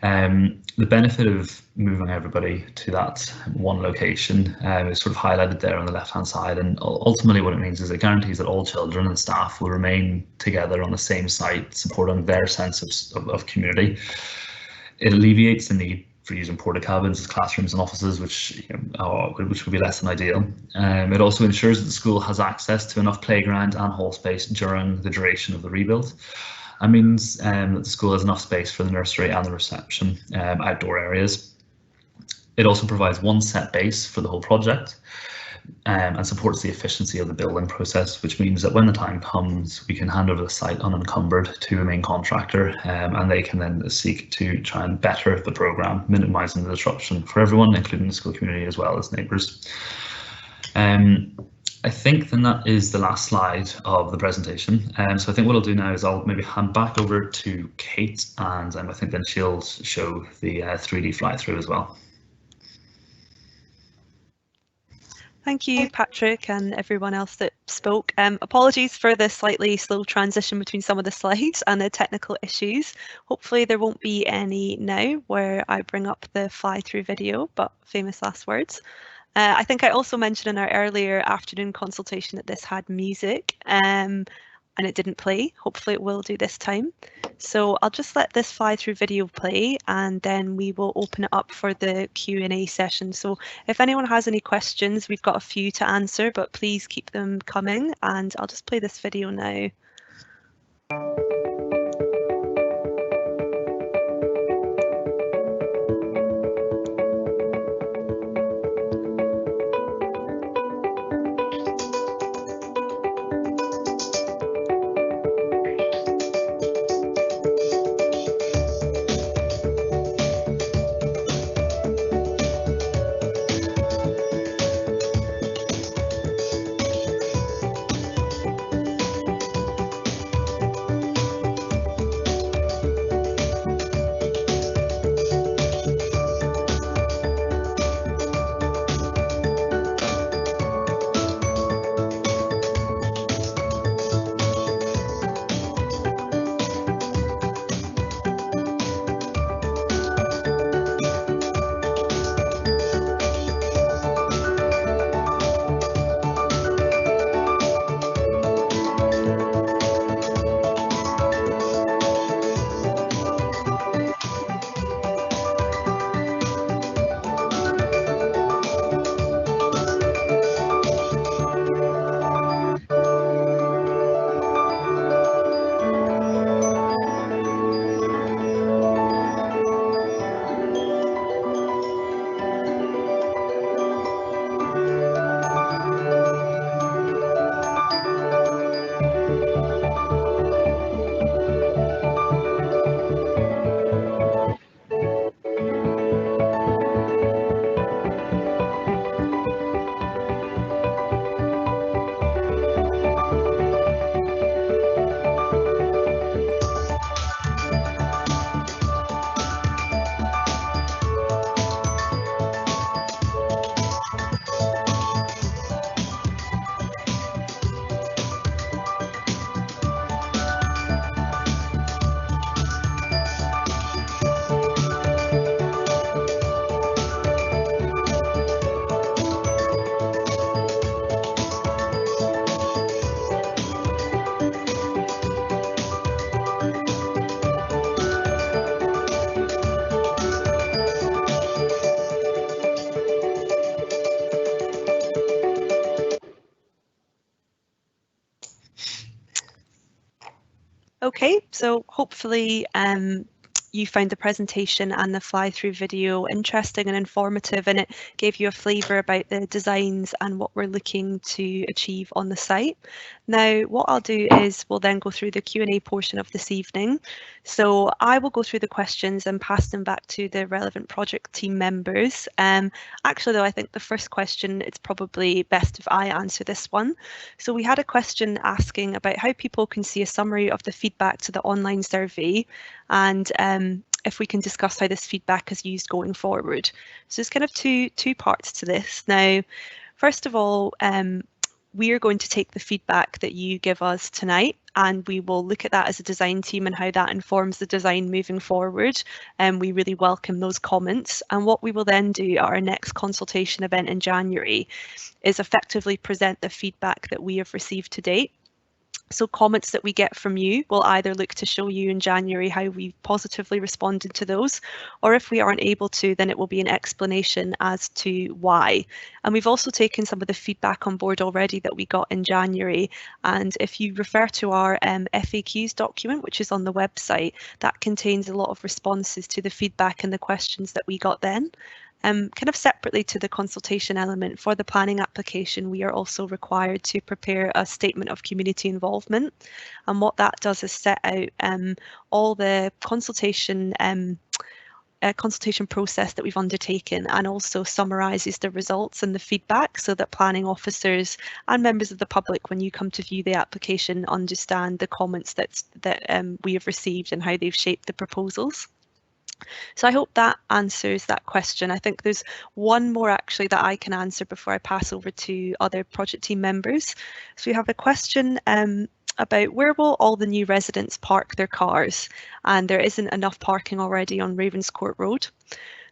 The benefit of moving everybody to that one location is sort of highlighted there on the left hand side, and ultimately what it means is it guarantees that all children and staff will remain together on the same site, supporting their sense of community. It alleviates the need for using porta cabins as classrooms and offices, which would be less than ideal. It also ensures that the school has access to enough playground and hall space during the duration of the rebuild. It means that the school has enough space for the nursery and the reception outdoor areas. It also provides one set base for the whole project, and supports the efficiency of the building process, which means that when the time comes, we can hand over the site unencumbered to a main contractor, and they can then seek to try and better the programme, minimising the disruption for everyone, including the school community as well as neighbours. I think then that is the last slide of the presentation. So I think what I'll do now is I'll maybe hand back over to Kate, and I think then she'll show the 3D fly-through as well. Thank you, Patrick, and everyone else that spoke. Apologies for the slightly slow transition between some of the slides and the technical issues. Hopefully there won't be any now where I bring up the fly-through video, but famous last words. I think I also mentioned in our earlier afternoon consultation that this had music and it didn't play. Hopefully it will do this time. So I'll just let this fly-through video play, and then we will open it up for the Q&A session. So if anyone has any questions, we've got a few to answer, but please keep them coming, and I'll just play this video now. Okay, so hopefully you found the presentation and the fly-through video interesting and informative, and it gave you a flavour about the designs and what we're looking to achieve on the site. Now, what I'll do is we'll then go through the Q&A portion of this evening. So I will go through the questions and pass them back to the relevant project team members. Actually, though, I think the first question, it's probably best if I answer this one. So we had a question asking about how people can see a summary of the feedback to the online survey, and if we can discuss how this feedback is used going forward. So there's kind of two parts to this. Now, first of all, we are going to take the feedback that you give us tonight, and we will look at that as a design team and how that informs the design moving forward. And we really welcome those comments. And what we will then do at our next consultation event in January is effectively present the feedback that we have received to date. So comments that we get from you will either look to show you in January how we positively responded to those, or if we aren't able to, then it will be an explanation as to why. And we've also taken some of the feedback on board already that we got in January. And if you refer to our FAQs document, which is on the website, that contains a lot of responses to the feedback and the questions that we got then. Kind of separately to the consultation element, for the planning application, we are also required to prepare a statement of community involvement. And what that does is set out all the consultation process that we've undertaken, and also summarises the results and the feedback, so that planning officers and members of the public, when you come to view the application, understand the comments that we have received and how they've shaped the proposals. So I hope that answers that question. I think there's one more actually that I can answer before I pass over to other project team members. So we have a question about where will all the new residents park their cars, and there isn't enough parking already on Ravenscourt Road.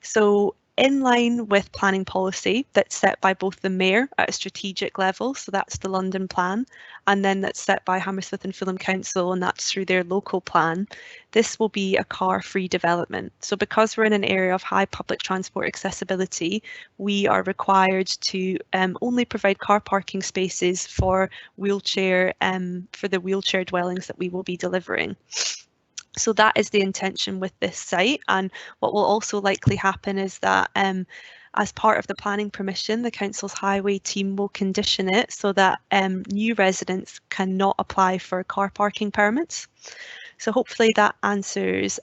So in line with planning policy that's set by both the Mayor at a strategic level, so that's the London plan, and then that's set by Hammersmith and Fulham Council, and that's through their local plan, this will be a car-free development. So because we're in an area of high public transport accessibility, we are required to only provide car parking spaces for the wheelchair dwellings that we will be delivering. So that is the intention with this site, and what will also likely happen is that as part of the planning permission, the council's highway team will condition it so that new residents cannot apply for car parking permits. So hopefully that answers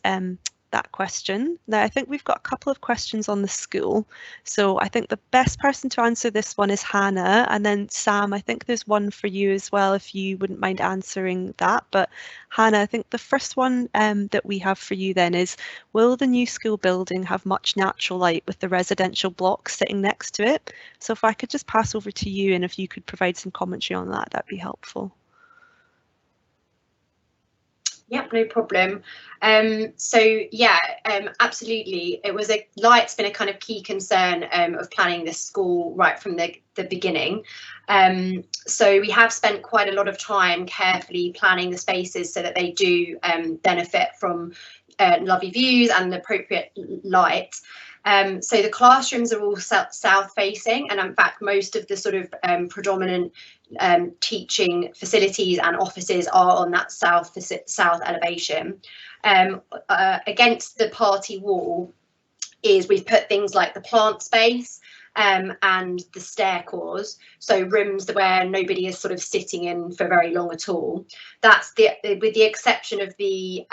that question. Now I think we've got a couple of questions on the school, so I think the best person to answer this one is Hannah, and then Sam, I think there's one for you as well if you wouldn't mind answering that. But Hannah, I think the first one that we have for you then is, will the new school building have much natural light with the residential blocks sitting next to it? So if I could just pass over to you, and if you could provide some commentary on that, that'd be helpful. Yep, no problem. So yeah, absolutely. Light's been a kind of key concern of planning this school right from the beginning. So we have spent quite a lot of time carefully planning the spaces so that they do benefit from lovely views and the appropriate light. So the classrooms are all south facing, and in fact most of the sort of predominant teaching facilities and offices are on that south elevation. Against the party wall we've put things like the plant space and the stair cores, so rooms where nobody is sort of sitting in for very long at all. That's with the exception of the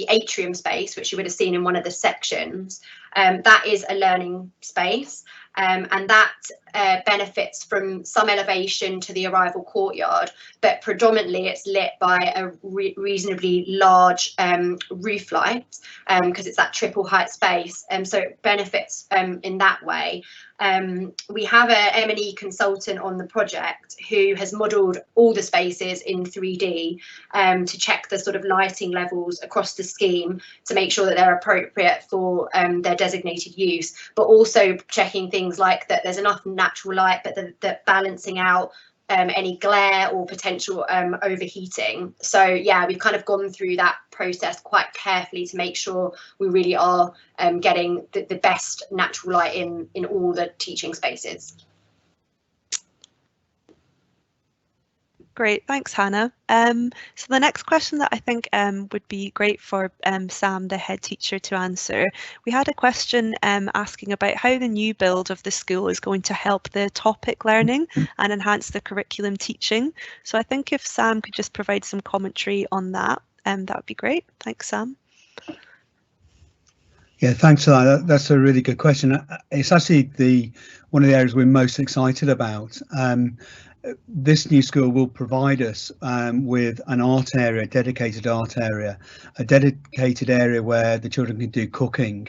atrium space, which you would have seen in one of the sections. That is a learning space, and that benefits from some elevation to the Arrival Courtyard, but predominantly it's lit by a reasonably large roof light, because it's that triple height space, so it benefits in that way. We have a M&E consultant on the project who has modelled all the spaces in 3D to check the sort of lighting levels across the scheme to make sure that they're appropriate for their designated use, but also checking things like that there's enough natural light, but that balancing out any glare or potential overheating. So yeah, we've kind of gone through that process quite carefully to make sure we really are getting the best natural light in all the teaching spaces. Great, thanks, Hannah. So the next question that I think would be great for Sam, the head teacher, to answer. We had a question asking about how the new build of the school is going to help the topic learning and enhance the curriculum teaching. So I think if Sam could just provide some commentary on that, that would be great. Thanks, Sam. Yeah, thanks for that. That's a really good question. It's actually one of the areas we're most excited about. This new school will provide us with an art area, dedicated art area, a dedicated area where the children can do cooking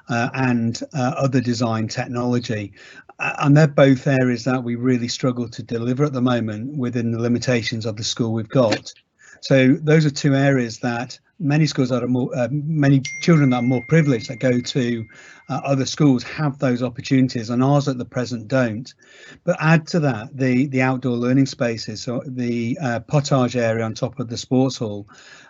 and other design technology. And they're both areas that we really struggle to deliver at the moment within the limitations of the school we've got. So those are two areas that many schools that are more, many children that are more privileged that go to other schools have those opportunities, and ours at the present don't. But add to that the outdoor learning spaces, so the pottage area on top of the sports hall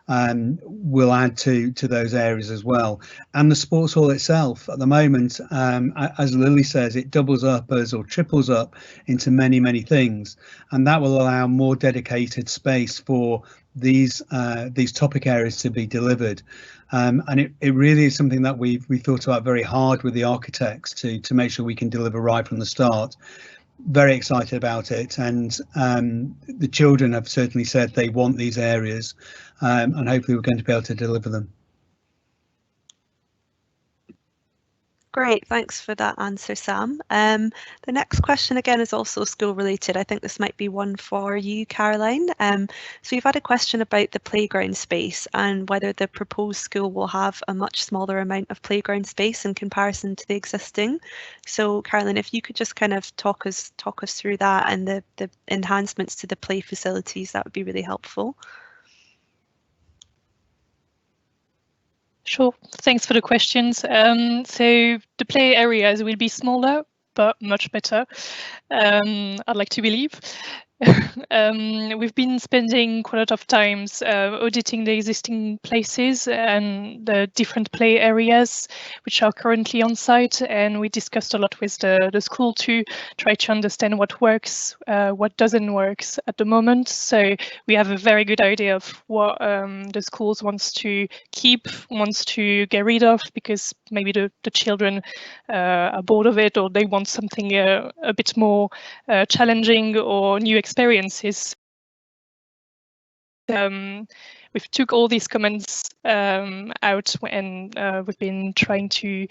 will add to those areas as well. And the sports hall itself at the moment, as Lily says, it doubles up as or triples up into many things, and that will allow more dedicated space for these topic areas to be delivered. And it really is something that we thought about very hard with the architects to make sure we can deliver right from the start. Very excited about it, and the children have certainly said they want these areas, and hopefully we're going to be able to deliver them. Great, thanks for that answer, Sam. The next question again is also school related. I think this might be one for you, Caroline. So you've had a question about the playground space and whether the proposed school will have a much smaller amount of playground space in comparison to the existing. So Caroline, if you could just kind of talk us through that and the enhancements to the play facilities, that would be really helpful. Sure, thanks for the questions. So the play areas will be smaller, but much better, I'd like to believe. We've been spending quite a lot of time auditing the existing places and the different play areas which are currently on site, and we discussed a lot with the school to try to understand what works, what doesn't work at the moment. So we have a very good idea of what the schools wants to keep, wants to get rid of, because maybe the children are bored of it, or they want something a bit more challenging or new experiences. We've took all these comments out, and we've been trying to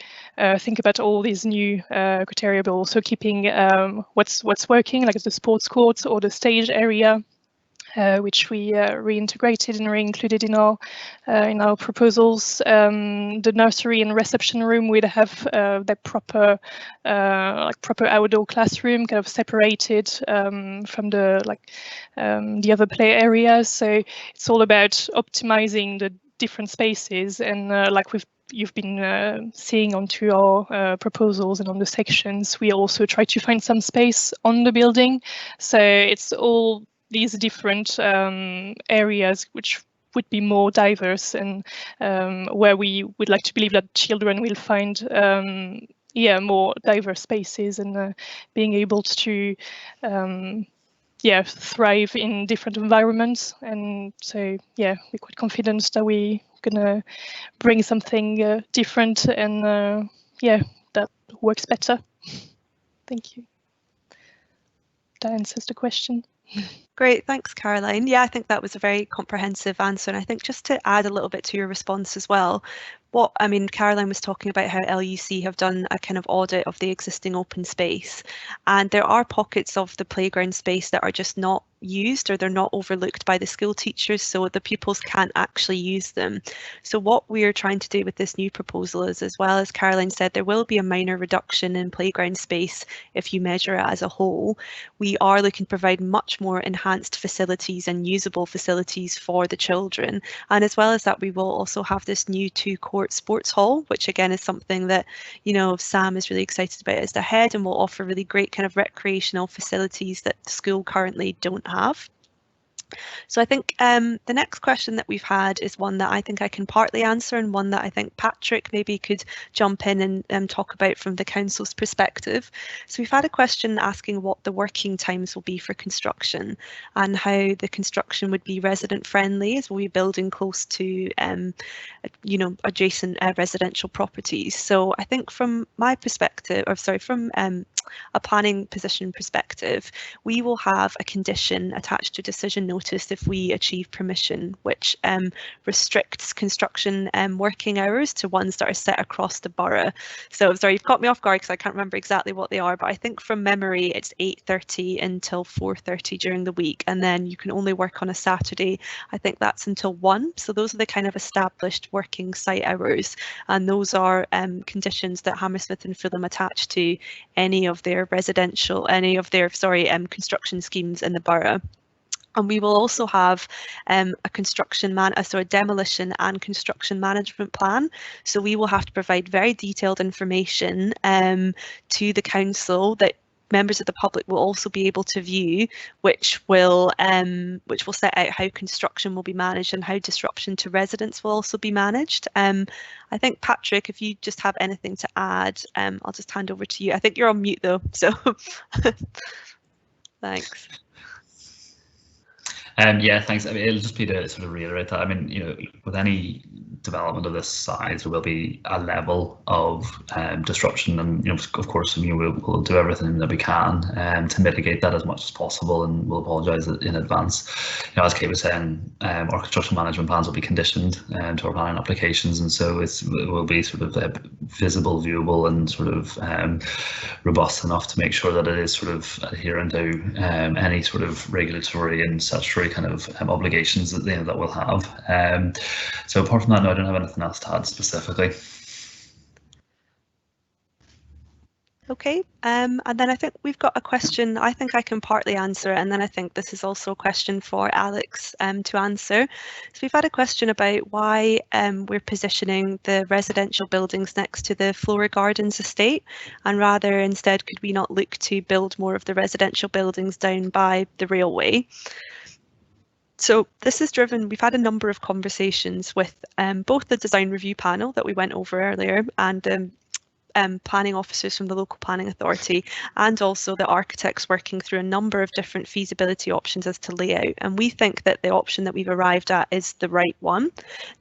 think about all these new criteria, but also keeping what's working, like the sports courts or the stage area, which we reintegrated and re-included in our proposals. The nursery and reception room would have the proper outdoor classroom, kind of separated from the other play areas. So it's all about optimizing the different spaces, and you've been seeing onto our proposals and on the sections, we also try to find some space on the building. So it's all these different areas which would be more diverse, and where we would like to believe that children will find more diverse spaces, and being able to thrive in different environments. And so we're quite confident that we're gonna bring something different, and that works better. Thank you. That answers the question. Great, thanks, Caroline. Yeah, I think that was a very comprehensive answer. And I think just to add a little bit to your response as well, Caroline was talking about how LUC have done a kind of audit of the existing open space, and there are pockets of the playground space that are just not used, or they're not overlooked by the school teachers, so the pupils can't actually use them. So what we're trying to do with this new proposal is, as well as Caroline said, there will be a minor reduction in playground space if you measure it as a whole. We are looking to provide much more enhanced facilities and usable facilities for the children, and as well as that, we will also have this new 2-court sports hall, which again is something that Sam is really excited about as the head, and will offer really great kind of recreational facilities that the school currently don't have. So I think the next question that we've had is one that I think I can partly answer, and one that I think Patrick maybe could jump in and talk about from the council's perspective. So we've had a question asking what the working times will be for construction and how the construction would be resident friendly, as we'll be building close to adjacent residential properties. So I think from my perspective, or sorry, from a planning position perspective, we will have a condition attached to decision notice if we achieve permission, which restricts construction working hours to ones that are set across the borough. So sorry, you've caught me off guard because I can't remember exactly what they are, but I think from memory it's 8:30 until 4:30 during the week, and then you can only work on a Saturday. I think that's until 1. So those are the kind of established working site hours, and those are conditions that Hammersmith and Fulham attach to any of their construction schemes in the borough. And we will also have a demolition and construction management plan. So we will have to provide very detailed information to the council that members of the public will also be able to view, which will set out how construction will be managed and how disruption to residents will also be managed. I think, Patrick, if you just have anything to add, I'll just hand over to you. I think you're on mute though, so thanks. Yeah, thanks. I mean, it'll just be to sort of reiterate that. I mean, with any development of this size, there will be a level of disruption, and of course, we'll do everything that we can to mitigate that as much as possible, and we'll apologise in advance. As Kate was saying, our construction management plans will be conditioned to our planning applications, and so it will be sort of visible, viewable, and sort of robust enough to make sure that it is sort of adherent to any sort of regulatory and statutory kind of obligations that that we'll have. So apart from that, no, I don't have anything else to add specifically. Okay, and then I think we've got a question. I think I can partly answer, and then I think this is also a question for Alex to answer. So we've had a question about why we're positioning the residential buildings next to the Flora Gardens estate, and rather instead could we not look to build more of the residential buildings down by the railway? So this is driven, we've had a number of conversations with both the design review panel that we went over earlier and planning officers from the local planning authority, and also the architects working through a number of different feasibility options as to layout. And we think that the option that we've arrived at is the right one.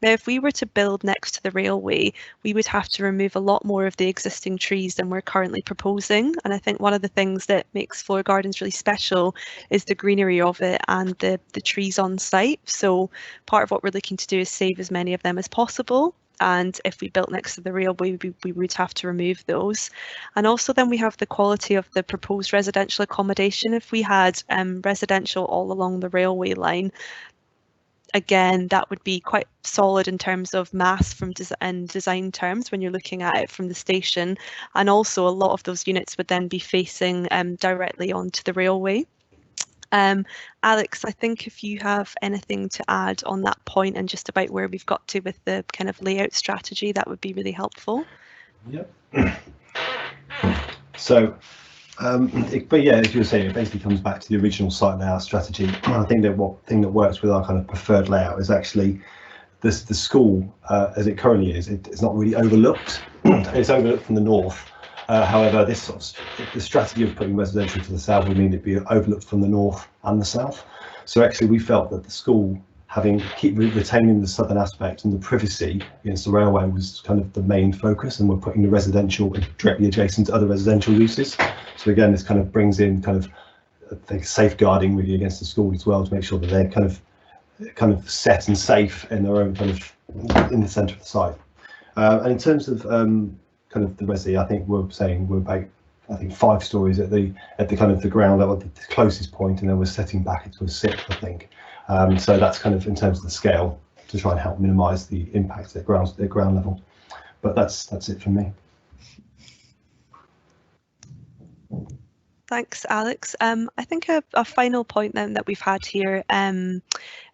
Now, if we were to build next to the railway, we would have to remove a lot more of the existing trees than we're currently proposing. And I think one of the things that makes Flora Gardens really special is the greenery of it and the trees on site. So part of what we're looking to do is save as many of them as possible. And if we built next to the railway, we would have to remove those. And also then we have the quality of the proposed residential accommodation. If we had residential all along the railway line, again, that would be quite solid in terms of mass from design terms when you're looking at it from the station. And also a lot of those units would then be facing directly onto the railway. Alex, I think if you have anything to add on that point and just about where we've got to with the kind of layout strategy, that would be really helpful. Yep. So, but yeah, as you were saying, it basically comes back to the original site layout strategy. I think that one thing that works with our kind of preferred layout is actually the school as it currently is. It's not really overlooked. It's overlooked from the north. However, this the strategy of putting residential to the south would mean it'd be overlooked from the north and the south. So actually, we felt that the school retaining the southern aspect and the privacy against the railway was kind of the main focus, and we're putting the residential directly adjacent to other residential uses. So again, this kind of brings in kind of I think safeguarding really against the school as well, to make sure that they're kind of set and safe in their own kind of in the centre of the site. And in terms of kind of the resi, I think we're saying we're about 5 stories at the kind of the ground level, the closest point, and then we're setting back into a 6th, I think. So that's kind of in terms of the scale to try and help minimise the impact at ground level. But that's it from me. Thanks, Alex. I think a final point then that we've had here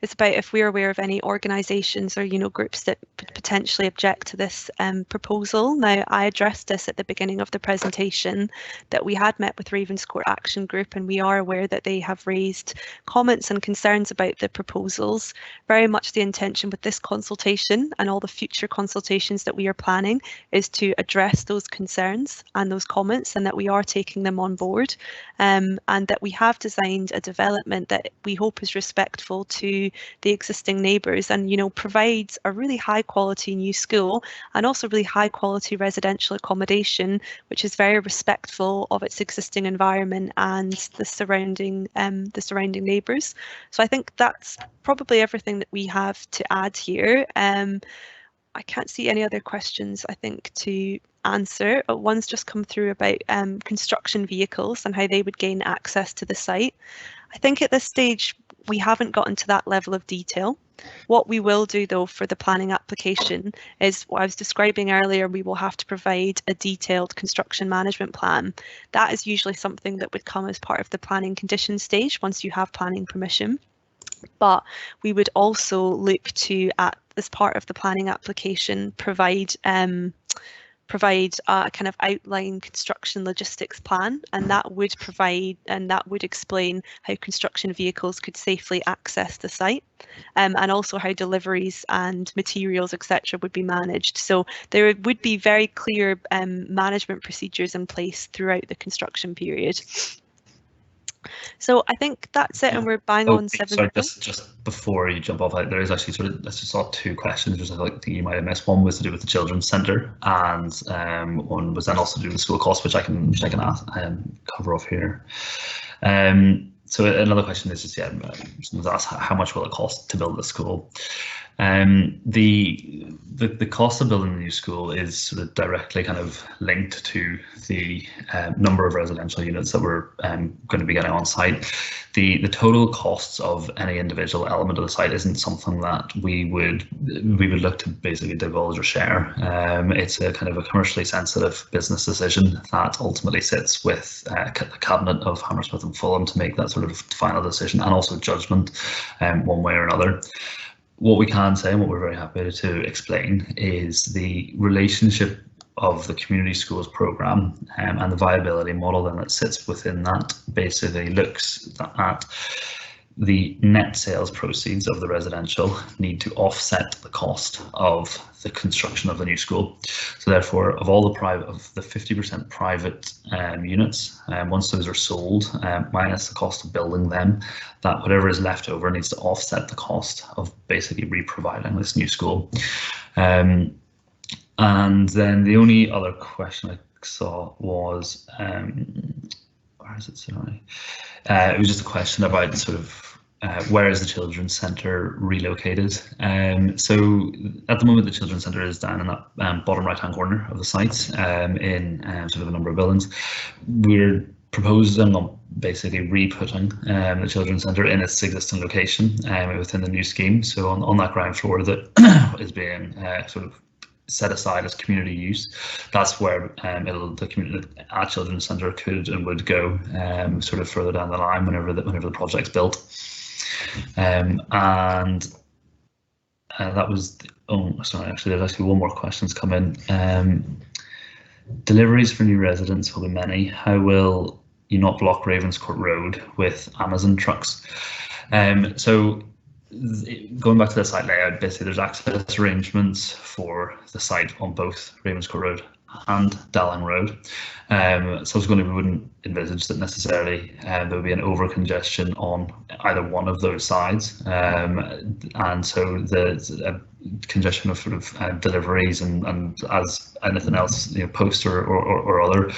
it's about if we're aware of any organisations or, you know, groups that potentially object to this proposal. Now, I addressed this at the beginning of the presentation, that we had met with Ravenscourt Action Group, and we are aware that they have raised comments and concerns about the proposals. Very much the intention with this consultation and all the future consultations that we are planning is to address those concerns and those comments, and that we are taking them on board, and that we have designed a development that we hope is respectful to the existing neighbours, and, you know, provides a really high quality new school and also really high quality residential accommodation, which is very respectful of its existing environment and the surrounding neighbours. So I think that's probably everything that we have to add here. I can't see any other questions, I think, to answer. One's just come through about construction vehicles and how they would gain access to the site. I think at this stage we haven't gotten to that level of detail. What we will do, though, for the planning application is what I was describing earlier. We will have to provide a detailed construction management plan. That is usually something that would come as part of the planning condition stage once you have planning permission. But we would also look to, as part of the planning application, provide a kind of outline construction logistics plan, and that would explain how construction vehicles could safely access the site, and also how deliveries and materials, etc., would be managed. So there would be very clear management procedures in place throughout the construction period. So I think that's it, and we're bang on 7. Sorry, just before you jump off, there is actually I just saw 2 questions which I think you might have missed. One was to do with the children's centre, and one was then also to do with the school costs, which I can cover off here. So another question is just, someone's asked how much will it cost to build the school. The cost of building the new school is sort of directly kind of linked to the number of residential units that we're going to be getting on site. The total costs of any individual element of the site isn't something that we would look to basically divulge or share. It's a kind of a commercially sensitive business decision that ultimately sits with the cabinet of Hammersmith and Fulham to make that sort of final decision, and also judgment one way or another. What we can say, and what we're very happy to explain, is the relationship of the community schools programme and the viability model then that sits within that basically looks at the net sales proceeds of the residential need to offset the cost of the construction of the new school. So therefore, of all the 50% private units, once those are sold, minus the cost of building them, that whatever is left over needs to offset the cost of basically re-providing this new school. And then the only other question I saw was, where is it? Sorry. It was just a question about sort of where is the children's centre relocated. So at the moment the children's centre is down in that bottom right hand corner of the site, in sort of a number of buildings. We're proposing on basically re-putting the children's centre in its existing location within the new scheme. So on that ground floor that is being sort of set aside as community use, that's where the community at children's centre could and would go sort of further down the line whenever the project's built. And that was sorry, actually there's actually one more question's come in. Deliveries for new residents will be many. How will you not block Ravenscourt Road with Amazon trucks? So going back to the site layout, basically there's access arrangements for the site on both Ravenscourt Road and Dalling Road. Subsequently, we wouldn't envisage that necessarily there would be an over congestion on either one of those sides, and so the congestion of sort of deliveries and as anything else, post or other,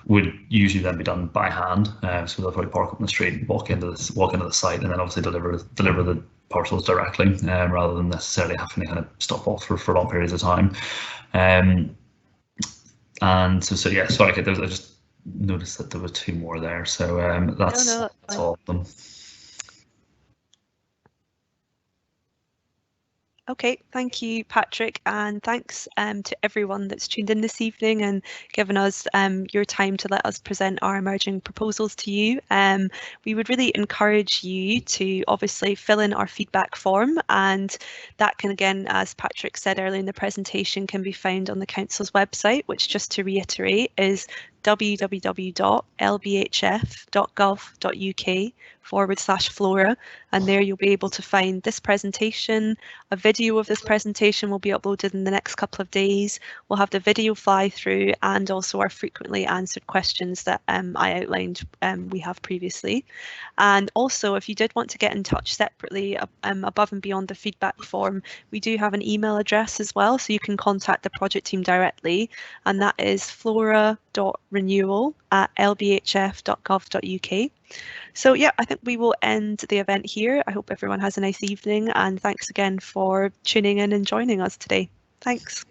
would usually then be done by hand. So they'll probably park up in the street, walk into the site, and then obviously deliver the parcels directly, rather than necessarily having to kind of stop off for long periods of time. And so yeah, sorry, I just noticed that there were 2 more there. So that's all of them. Okay, thank you, Patrick, and thanks to everyone that's tuned in this evening and given us your time to let us present our emerging proposals to you. We would really encourage you to obviously fill in our feedback form, and that can, again, as Patrick said earlier in the presentation, can be found on the Council's website, which, just to reiterate, is www.lbhf.gov.uk/Flora, and there you'll be able to find this presentation. A video of this presentation will be uploaded in the next couple of days. We'll have the video fly through and also our frequently answered questions that I outlined we have previously. And also, if you did want to get in touch separately above and beyond the feedback form, we do have an email address as well, so you can contact the project team directly, and that is flora.renewal@lbhf.gov.uk. So yeah, I think we will end the event here. I hope everyone has a nice evening, and thanks again for tuning in and joining us today. Thanks.